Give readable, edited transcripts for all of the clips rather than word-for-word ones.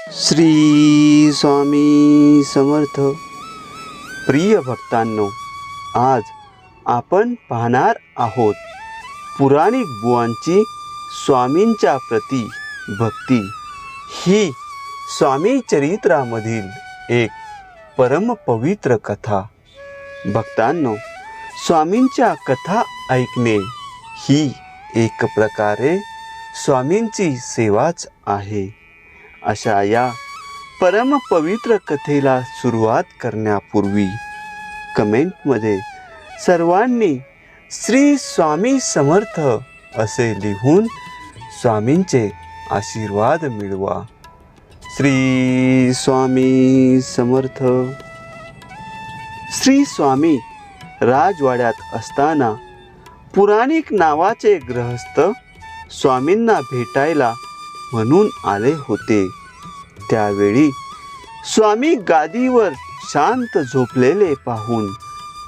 श्री स्वामी समर्थ. प्रिय भक्तांनो, आज आपण पाहणार आहोत पुराणिक बुवांची स्वामींच्या प्रती भक्ती ही स्वामी चरित्रामधील एक परम पवित्र कथा. भक्तांनो, स्वामींच्या कथा ऐकणे ही एक प्रकारे स्वामींची सेवाच आहे. अशा या परम पवित्र कथेला सुरुवात करण्यापूर्वी कमेंटमध्ये सर्वांनी श्री स्वामी समर्थ असे लिहून स्वामींचे आशीर्वाद मिळवा. श्री स्वामी समर्थ. श्री स्वामी राजवाड्यात असताना पुराणिक नावाचे गृहस्थ स्वामींना भेटायला म्हणून आले होते. त्यावेळी स्वामी गादीवर शांत झोपलेले पाहून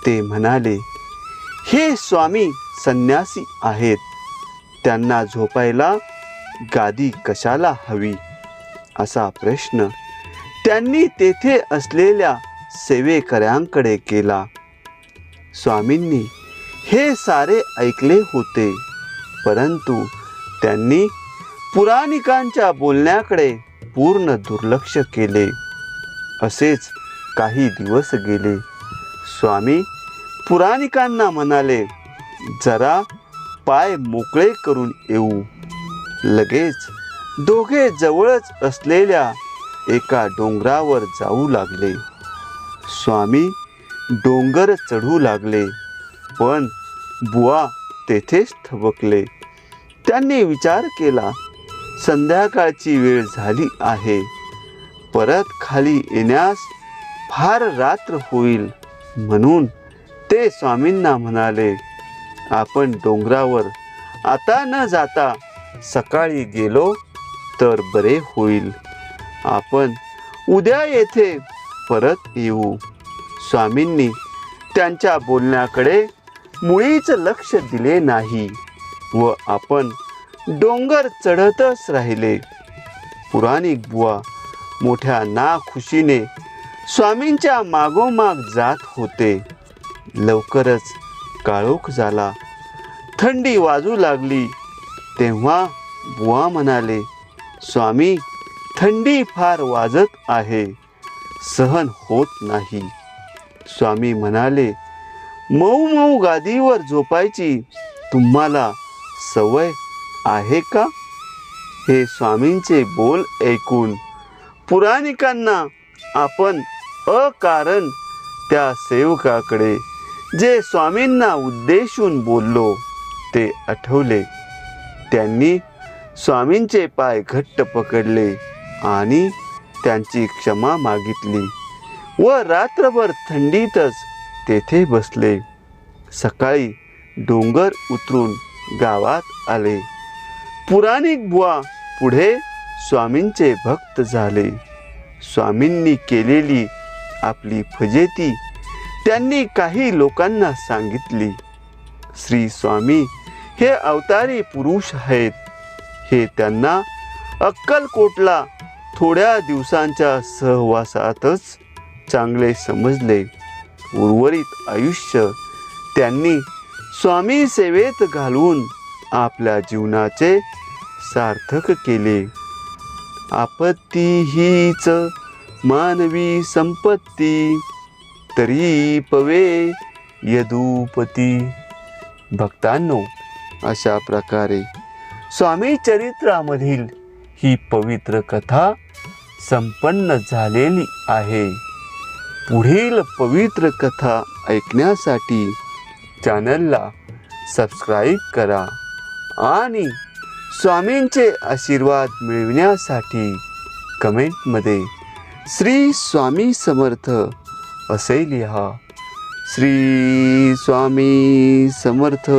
ते म्हणाले, हे स्वामी संन्यासी आहेत, त्यांना झोपायला गादी कशाला हवी? असा प्रश्न त्यांनी तेथे असलेल्या सेवेकऱ्यांकडे केला. स्वामींनी हे सारे ऐकले होते, परंतु त्यांनी पुराणिकांच्या बोलण्याकडे पूर्ण दुर्लक्ष केले. असेच काही दिवस गेले. स्वामी पुराणिकांना म्हणाले, जरा पाय मोकळे करून येऊ. लगेच दोघे जवळच असलेल्या एका डोंगरावर जाऊ लागले. स्वामी डोंगर चढू लागले, पण बुवा तेथेच थबकले. त्यांनी विचार केला, संध्याकाळची वेळ झाली आहे, परत खाली येण्यास फार रात्र होईल. म्हणून ते स्वामींना म्हणाले, आपण डोंगरावर आता न जाता सकाळी गेलो तर बरे होईल. आपण उद्या येथे परत येऊ. स्वामींनी त्यांच्या बोलण्याकडे मुळीच लक्ष दिले नाही व आपण डोंगर चढतच राहिले. पुराणिक बुवा मोठ्या नाखुशीने स्वामींच्या मागोमाग जात होते. लवकरच काळोख झाला, थंडी वाजू लागली. तेव्हा बुवा म्हणाले, स्वामी, थंडी फार वाजत आहे, सहन होत नाही. स्वामी म्हणाले, मऊ मऊ गादीवर झोपायची तुम्हाला सवय आहे का? हे स्वामींचे बोल ऐकून पुराणिकांना आपण अकारण त्या सेवकाकडे जे स्वामींना उद्देशून बोललो ते आठवले. त्यांनी स्वामींचे पाय घट्ट पकडले आणि त्यांची क्षमा मागितली व रात्रभर थंडीतच तेथे बसले. सकाळी डोंगर उतरून गावात आले. पुराणिक बुवा पुढे स्वामींचे भक्त झाले. स्वामींनी केलेली आपली फजिती त्यांनी काही लोकांना सांगितली. श्री स्वामी हे अवतारी पुरुष आहेत हे त्यांना अक्कलकोटला थोड्या दिवसांच्या सहवासातच चांगले समजले. उर्वरित आयुष्य त्यांनी स्वामी सेवेत घालवून आपल्या जीवनाचे सार्थक केले. आपत्ती हीच मानवी संपत्ती, तरी पवे यदुपती. भक्तांनो, अशा प्रकारे स्वामी चरित्रामधील ही पवित्र कथा संपन्न झालेली आहे. पुढील पवित्र कथा ऐकण्यासाठी चॅनलला सबस्क्राईब करा आणि स्वामींचे आशीर्वाद मिळविण्यासाठी कमेंटमध्ये श्री स्वामी समर्थ असे लिहा. श्री स्वामी समर्थ.